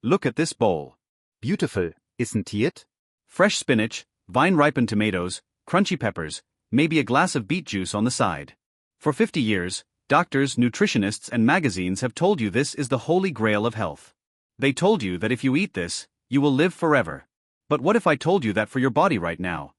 Look at this bowl. Beautiful, isn't it? Fresh spinach, vine-ripened tomatoes, crunchy peppers, maybe a glass of beet juice on the side. For 50 years, doctors, nutritionists, and magazines have told you this is the holy grail of health. They told you that if you eat this, you will live forever. But what if I told you that for your body right now,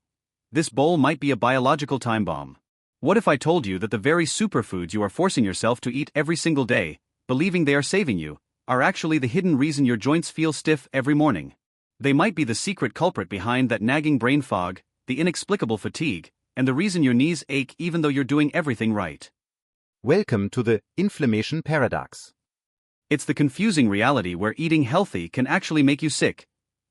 this bowl might be a biological time bomb? What if I told you that the very superfoods you are forcing yourself to eat every single day, believing they are saving you, are actually the hidden reason your joints feel stiff every morning? They might be the secret culprit behind that nagging brain fog, the inexplicable fatigue, and the reason your knees ache even though you're doing everything right. Welcome to the inflammation paradox. It's the confusing reality where eating healthy can actually make you sick,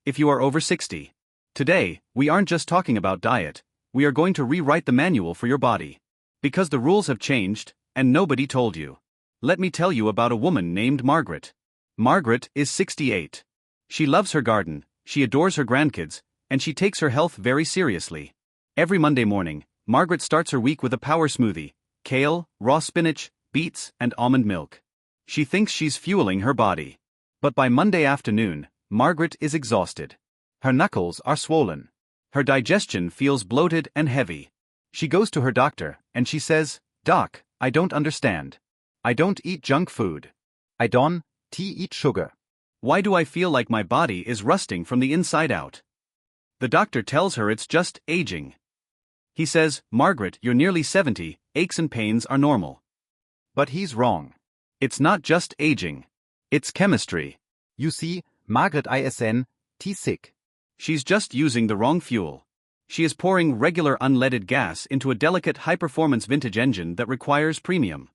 if you are over 60. Today, we aren't just talking about diet, we are going to rewrite the manual for your body. Because the rules have changed, and nobody told you. Let me tell you about a woman named Margaret. Margaret is 68. She loves her garden, she adores her grandkids, and she takes her health very seriously. Every Monday morning, Margaret starts her week with a power smoothie: kale, raw spinach, beets, and almond milk. She thinks she's fueling her body. But by Monday afternoon, Margaret is exhausted. Her knuckles are swollen. Her digestion feels bloated and heavy. She goes to her doctor, and she says, "Doc, I don't understand. I don't eat junk food. I don't eat sugar. Why do I feel like my body is rusting from the inside out?" The doctor tells her it's just aging. He says, "Margaret, you're nearly 70, aches and pains are normal." But he's wrong. It's not just aging. It's chemistry. You see, Margaret isn't sick. She's just using the wrong fuel. She is pouring regular unleaded gas into a delicate high-performance vintage engine that requires premium.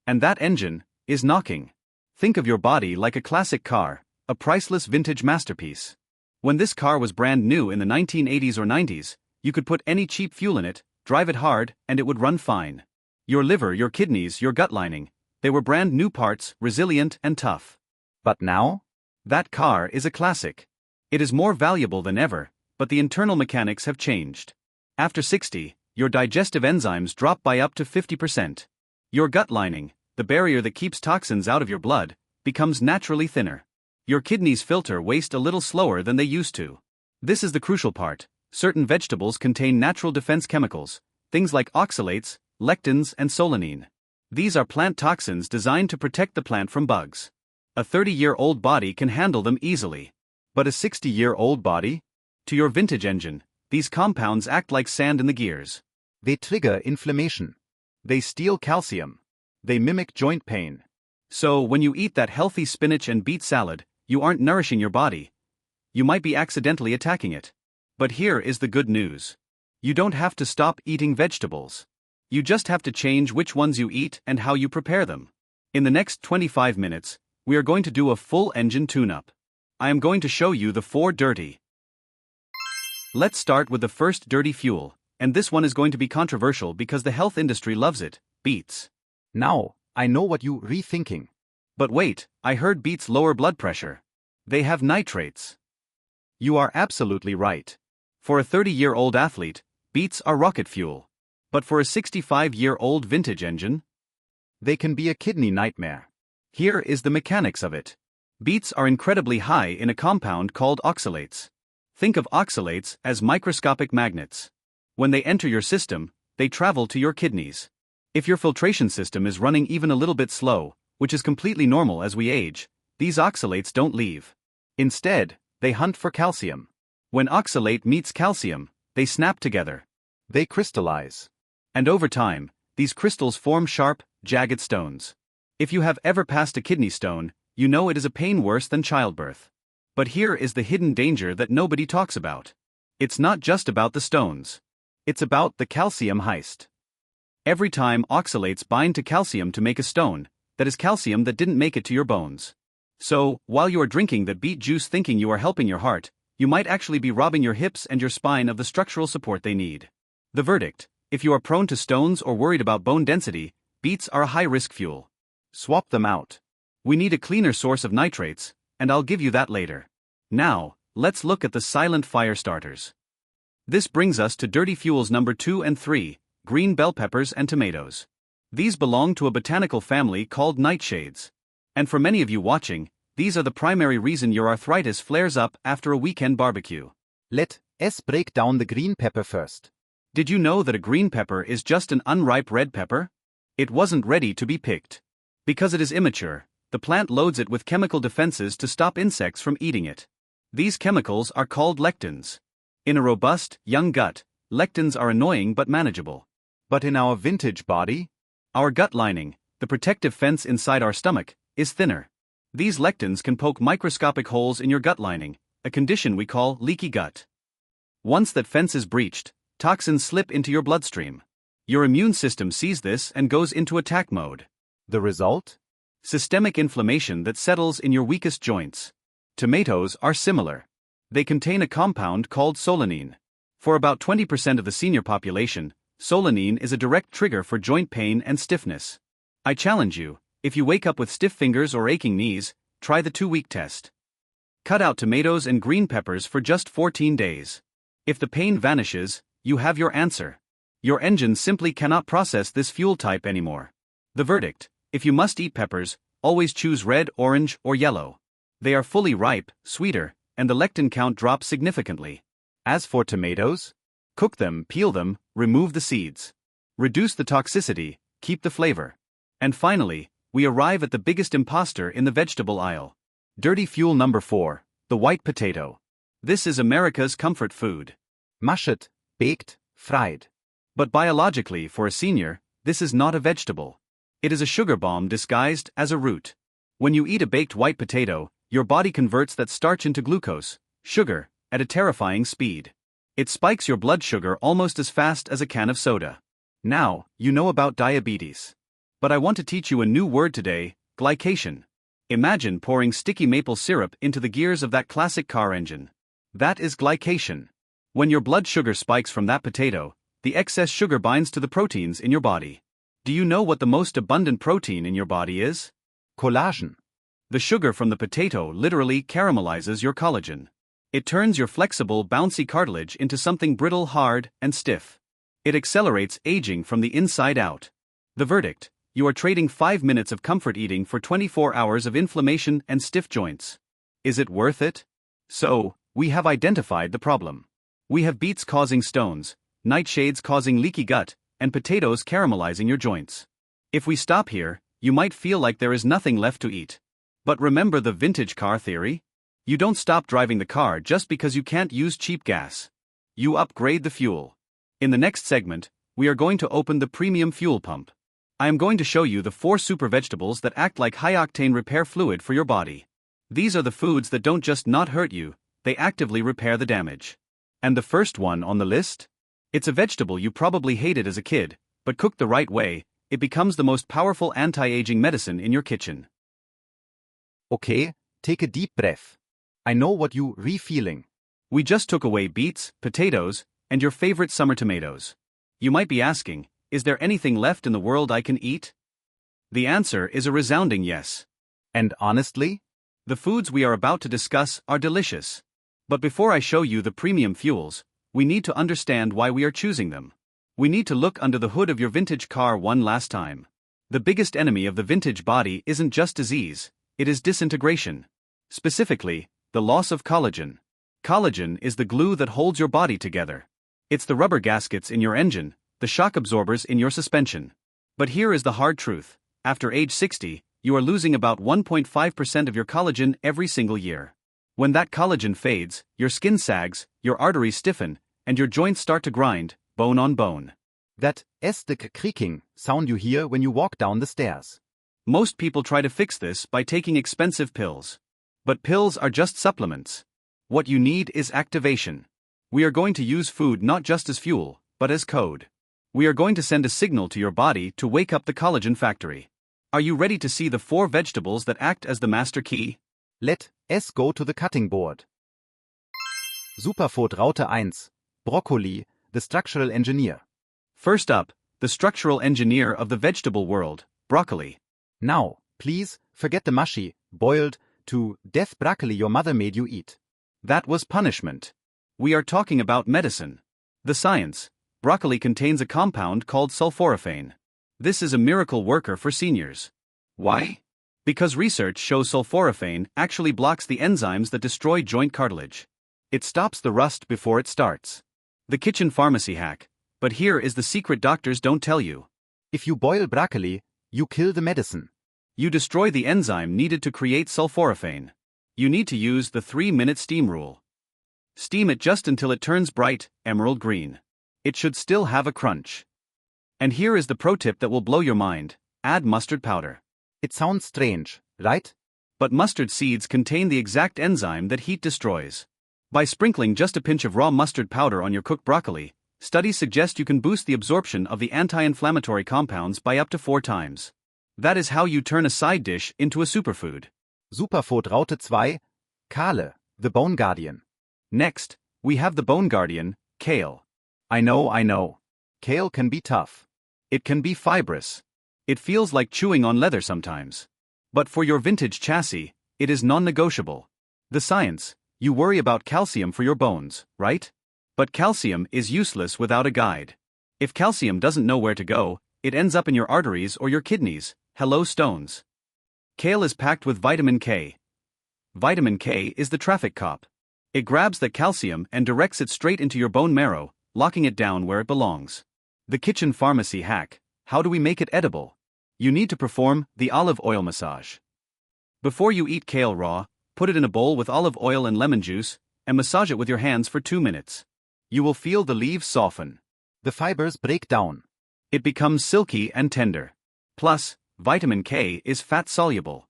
And that engine is knocking. Think of your body like a classic car, a priceless vintage masterpiece. When this car was brand new in the 1980s or 90s, you could put any cheap fuel in it, drive it hard, and it would run fine. Your liver, your kidneys, your gut lining, they were brand new parts, resilient and tough. But now? That car is a classic. It is more valuable than ever, but the internal mechanics have changed. After 60, your digestive enzymes drop by up to 50%. Your gut lining, the barrier that keeps toxins out of your blood, becomes naturally thinner. Your kidneys filter waste a little slower than they used to. This is the crucial part. Certain vegetables contain natural defense chemicals, things like oxalates, lectins, and solanine. These are plant toxins designed to protect the plant from bugs. A 30-year-old body can handle them easily. But a 60-year-old body? To your vintage engine, these compounds act like sand in the gears. They trigger inflammation. They steal calcium. They mimic joint pain. So, when you eat that healthy spinach and beet salad, you aren't nourishing your body. You might be accidentally attacking it. But here is the good news. You don't have to stop eating vegetables. You just have to change which ones you eat and how you prepare them. In the next 25 minutes, we are going to do a full engine tune-up. I am going to show you the 4 dirty. Let's start with the first dirty fuel, and this one is going to be controversial because the health industry loves it: beets. Now, I know what you're rethinking. But wait, I heard beets lower blood pressure. They have nitrates. You are absolutely right. For a 30-year-old athlete, beets are rocket fuel. But for a 65-year-old vintage engine, they can be a kidney nightmare. Here is the mechanics of it. Beets are incredibly high in a compound called oxalates. Think of oxalates as microscopic magnets. When they enter your system, they travel to your kidneys. If your filtration system is running even a little bit slow, which is completely normal as we age, these oxalates don't leave. Instead, they hunt for calcium. When oxalate meets calcium, they snap together. They crystallize. And over time, these crystals form sharp, jagged stones. If you have ever passed a kidney stone, you know it is a pain worse than childbirth. But here is the hidden danger that nobody talks about. It's not just about the stones. It's about the calcium heist. Every time oxalates bind to calcium to make a stone, that is calcium that didn't make it to your bones. So, while you are drinking that beet juice thinking you are helping your heart, you might actually be robbing your hips and your spine of the structural support they need. The verdict: if you are prone to stones or worried about bone density, beets are a high-risk fuel. Swap them out. We need a cleaner source of nitrates, and I'll give you that later. Now, let's look at the silent fire starters. This brings us to dirty fuels number 2 and 3, green bell peppers and tomatoes. These belong to a botanical family called nightshades. And for many of you watching, These are the primary reason your arthritis flares up after a weekend barbecue. Let us break down the green pepper first. Did you know that a green pepper is just an unripe red pepper? It wasn't ready to be picked. Because it is immature, the plant loads it with chemical defenses to stop insects from eating it. These chemicals are called lectins. In a robust, young gut, lectins are annoying but manageable. But in our vintage body, our gut lining, the protective fence inside our stomach, is thinner. These lectins can poke microscopic holes in your gut lining, a condition we call leaky gut. Once that fence is breached, toxins slip into your bloodstream. Your immune system sees this and goes into attack mode. the result? Systemic inflammation that settles in your weakest joints. Tomatoes are similar. They contain a compound called solanine. For about 20% of the senior population, solanine is a direct trigger for joint pain and stiffness. I challenge you, if you wake up with stiff fingers or aching knees, try the 2-week test. Cut out tomatoes and green peppers for just 14 days. If the pain vanishes, you have your answer. Your engine simply cannot process this fuel type anymore. The verdict: if you must eat peppers, always choose red, orange, or yellow. They are fully ripe, sweeter, and the lectin count drops significantly. As for tomatoes, Cook them, peel them, remove the seeds. Reduce the toxicity, keep the flavor. And finally, we arrive at the biggest imposter in the vegetable aisle. Dirty fuel number 4, the white potato. This is America's comfort food. mashed, baked, fried. But biologically, for a senior, this is not a vegetable. It is a sugar bomb disguised as a root. When you eat a baked white potato, your body converts that starch into glucose, sugar, at a terrifying speed. It spikes your blood sugar almost as fast as a can of soda. Now, you know about diabetes. But I want to teach you a new word today: glycation. Imagine pouring sticky maple syrup into the gears of that classic car engine. That is glycation. When your blood sugar spikes from that potato, the excess sugar binds to the proteins in your body. Do you know what the most abundant protein in your body is? Collagen. The sugar from the potato literally caramelizes your collagen. It turns your flexible, bouncy cartilage into something brittle, hard, and stiff. It accelerates aging from the inside out. The verdict: you are trading 5 minutes of comfort eating for 24 hours of inflammation and stiff joints. Is it worth it? So, we have identified the problem. We have beets causing stones, nightshades causing leaky gut, and potatoes caramelizing your joints. If we stop here, you might feel like there is nothing left to eat. But remember the vintage car theory? You don't stop driving the car just because you can't use cheap gas. You upgrade the fuel. In the next segment, we are going to open the premium fuel pump. I am going to show you the 4 super vegetables that act like high-octane repair fluid for your body. These are the foods that don't just not hurt you, they actively repair the damage. And the first one on the list? It's a vegetable you probably hated as a kid, but cooked the right way, it becomes the most powerful anti-aging medicine in your kitchen. Okay, take a deep breath. I know what you re-feeling. We just took away beets, potatoes, and your favorite summer tomatoes. You might be asking, is there anything left in the world I can eat? The answer is a resounding yes. And honestly, the foods we are about to discuss are delicious. But before I show you the premium fuels, we need to understand why we are choosing them. We need to look under the hood of your vintage car one last time. The biggest enemy of the vintage body isn't just disease, it is disintegration. Specifically, the loss of collagen. Collagen is the glue that holds your body together. It's the rubber gaskets in your engine, the shock absorbers in your suspension. But here is the hard truth: after age 60, you are losing about 1.5% of your collagen every single year. When that collagen fades, your skin sags, your arteries stiffen, and your joints start to grind, bone on bone. that aesthetic creaking sound you hear when you walk down the stairs. Most people try to fix this by taking expensive pills. But pills are just supplements. What you need is activation. We are going to use food not just as fuel, but as code. We are going to send a signal to your body to wake up the collagen factory. Are you ready to see the 4 vegetables that act as the master key? Let us go to the cutting board. Superfood Raute 1. Broccoli, the structural engineer. First up, the structural engineer of the vegetable world, broccoli. Now, please, forget the mushy, boiled, to death broccoli your mother made you eat. That was punishment. We are talking about medicine. The science: broccoli contains a compound called sulforaphane. This is a miracle worker for seniors. Why? Because research shows sulforaphane actually blocks the enzymes that destroy joint cartilage. It stops the rust before it starts. The kitchen pharmacy hack. But here is the secret doctors don't tell you. If you boil broccoli, you kill the medicine. You destroy the enzyme needed to create sulforaphane. You need to use the 3-minute steam rule. Steam it just until it turns bright, emerald green. It should still have a crunch. And here is the pro tip that will blow your mind: add mustard powder. It sounds strange, right? But mustard seeds contain the exact enzyme that heat destroys. By sprinkling just a pinch of raw mustard powder on your cooked broccoli, studies suggest you can boost the absorption of the anti-inflammatory compounds by up to 4 times. That is how you turn a side dish into a superfood. Superfood Raute 2, Kale, the Bone Guardian. Next, we have the Bone Guardian, kale. I know. Kale can be tough. It can be fibrous. It feels like chewing on leather sometimes. But for your vintage chassis, it is non-negotiable. The science: you worry about calcium for your bones, right? But calcium is useless without a guide. If calcium doesn't know where to go, it ends up in your arteries or your kidneys. Hello, stones. Kale is packed with vitamin K. Vitamin K is the traffic cop. It grabs the calcium and directs it straight into your bone marrow, locking it down where it belongs. The kitchen pharmacy hack: how do we make it edible? You need to perform the olive oil massage. Before you eat kale raw, put it in a bowl with olive oil and lemon juice, and massage it with your hands for 2 minutes. You will feel the leaves soften. The fibers break down. It becomes silky and tender. Plus, vitamin K is fat-soluble.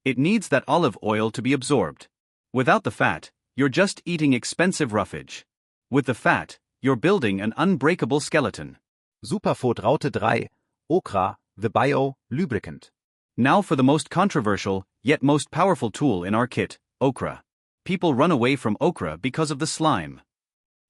It needs that olive oil to be absorbed. Without the fat, you're just eating expensive roughage. With the fat, you're building an unbreakable skeleton. Superfood Raute 3, Okra, the bio lubricant. Now for the most controversial, yet most powerful tool in our kit: okra. People run away from okra because of the slime.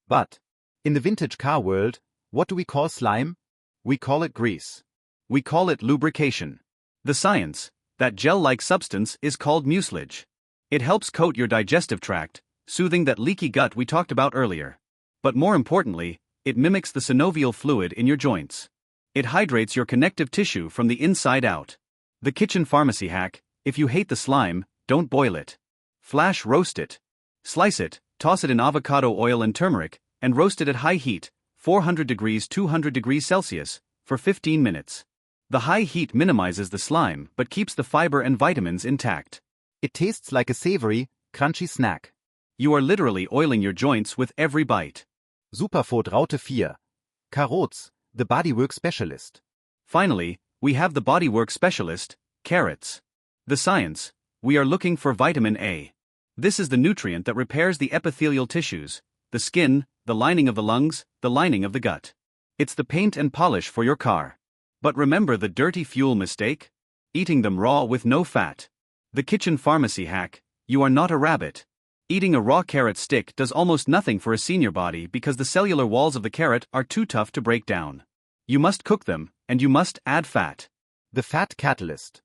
But, in the vintage car world, what do we call slime? We call it grease. We call it lubrication. The science: that gel-like substance is called mucilage. It helps coat your digestive tract, soothing that leaky gut we talked about earlier. But more importantly, it mimics the synovial fluid in your joints. It hydrates your connective tissue from the inside out. The kitchen pharmacy hack: if you hate the slime, don't boil it. Flash roast it. Slice it, toss it in avocado oil and turmeric, and roast it at high heat, 400 degrees 200 degrees Celsius, for 15 minutes. The high heat minimizes the slime but keeps the fiber and vitamins intact. It tastes like a savory, crunchy snack. You are literally oiling your joints with every bite. Superfood Raute 4, Carrots, the bodywork specialist. Finally, we have the bodywork specialist, carrots. The science: we are looking for vitamin A. This is the nutrient that repairs the epithelial tissues, the skin, the lining of the lungs, the lining of the gut. It's the paint and polish for your car. But remember the dirty fuel mistake? Eating them raw with no fat. The kitchen pharmacy hack: you are not a rabbit. Eating a raw carrot stick does almost nothing for a senior body because the cellular walls of the carrot are too tough to break down. You must cook them, and you must add fat. The fat catalyst.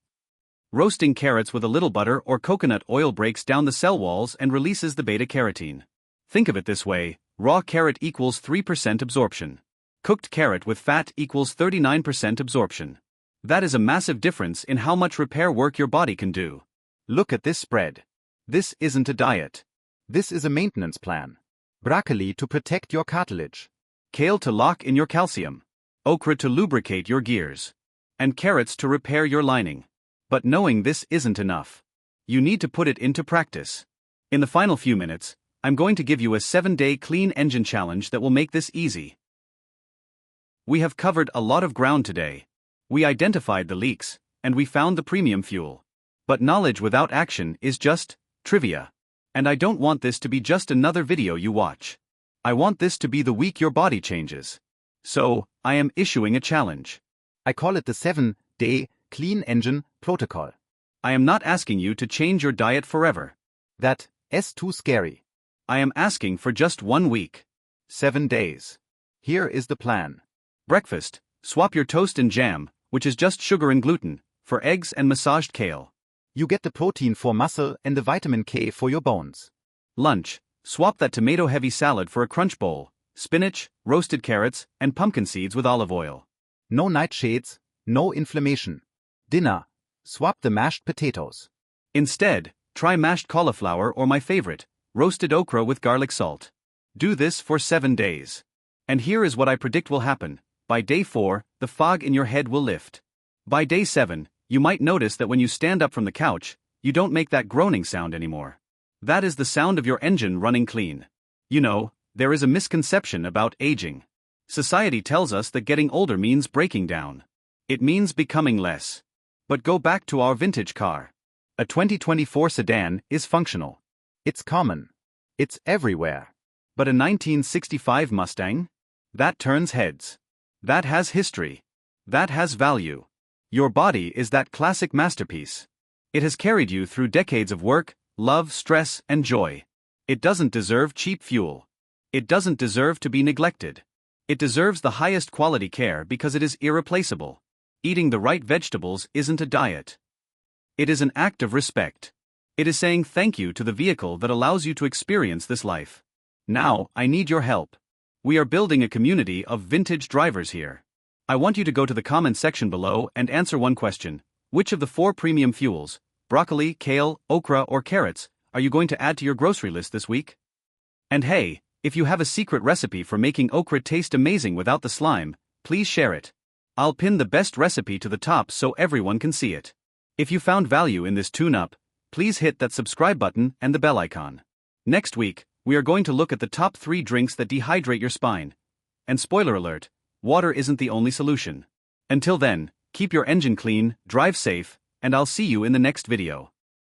Roasting carrots with a little butter or coconut oil breaks down the cell walls and releases the beta-carotene. Think of it this way: raw carrot equals 3% absorption. Cooked carrot with fat equals 39% absorption. That is a massive difference in how much repair work your body can do. Look at this spread. This isn't a diet. This is a maintenance plan. Broccoli to protect your cartilage. Kale to lock in your calcium. Okra to lubricate your gears. And carrots to repair your lining. But knowing this isn't enough. You need to put it into practice. In the final few minutes, I'm going to give you a 7-day clean engine challenge that will make this easy. We have covered a lot of ground today. We identified the leaks, and we found the premium fuel. But knowledge without action is just trivia. And I don't want this to be just another video you watch. I want this to be the week your body changes. So, I am issuing a challenge. I call it the 7-day clean engine protocol. I am not asking you to change your diet forever. That's too scary. I am asking for just 1 week. 7 days. Here is the plan. Breakfast: swap your toast and jam, which is just sugar and gluten, for eggs and massaged kale. You get the protein for muscle and the vitamin K for your bones. Lunch: swap that tomato-heavy salad for a crunch bowl, spinach, roasted carrots, and pumpkin seeds with olive oil. No nightshades, no inflammation. Dinner: Swap the mashed potatoes. Instead, try mashed cauliflower or my favorite, roasted okra with garlic salt. Do this for 7 days. And here is what I predict will happen. By day 4, the fog in your head will lift. By day 7, you might notice that when you stand up from the couch, you don't make that groaning sound anymore. That is the sound of your engine running clean. You know, there is a misconception about aging. Society tells us that getting older means breaking down. It means becoming less. But go back to our vintage car. A 2024 sedan is functional. It's common. It's everywhere. But a 1965 Mustang? That turns heads. That has history. That has value. Your body is that classic masterpiece. It has carried you through decades of work, love, stress, and joy. It doesn't deserve cheap fuel. It doesn't deserve to be neglected. It deserves the highest quality care because it is irreplaceable. Eating the right vegetables isn't a diet. It is an act of respect. It is saying thank you to the vehicle that allows you to experience this life. Now, I need your help. We are building a community of vintage drivers here. I want you to go to the comment section below and answer one question. Which of the 4 premium fuels, broccoli, kale, okra, or carrots, are you going to add to your grocery list this week? And hey, if you have a secret recipe for making okra taste amazing without the slime, please share it. I'll pin the best recipe to the top so everyone can see it. If you found value in this tune-up, please hit that subscribe button and the bell icon. Next week, we are going to look at the top 3 drinks that dehydrate your spine. And spoiler alert, water isn't the only solution. Until then, keep your engine clean, drive safe, and I'll see you in the next video.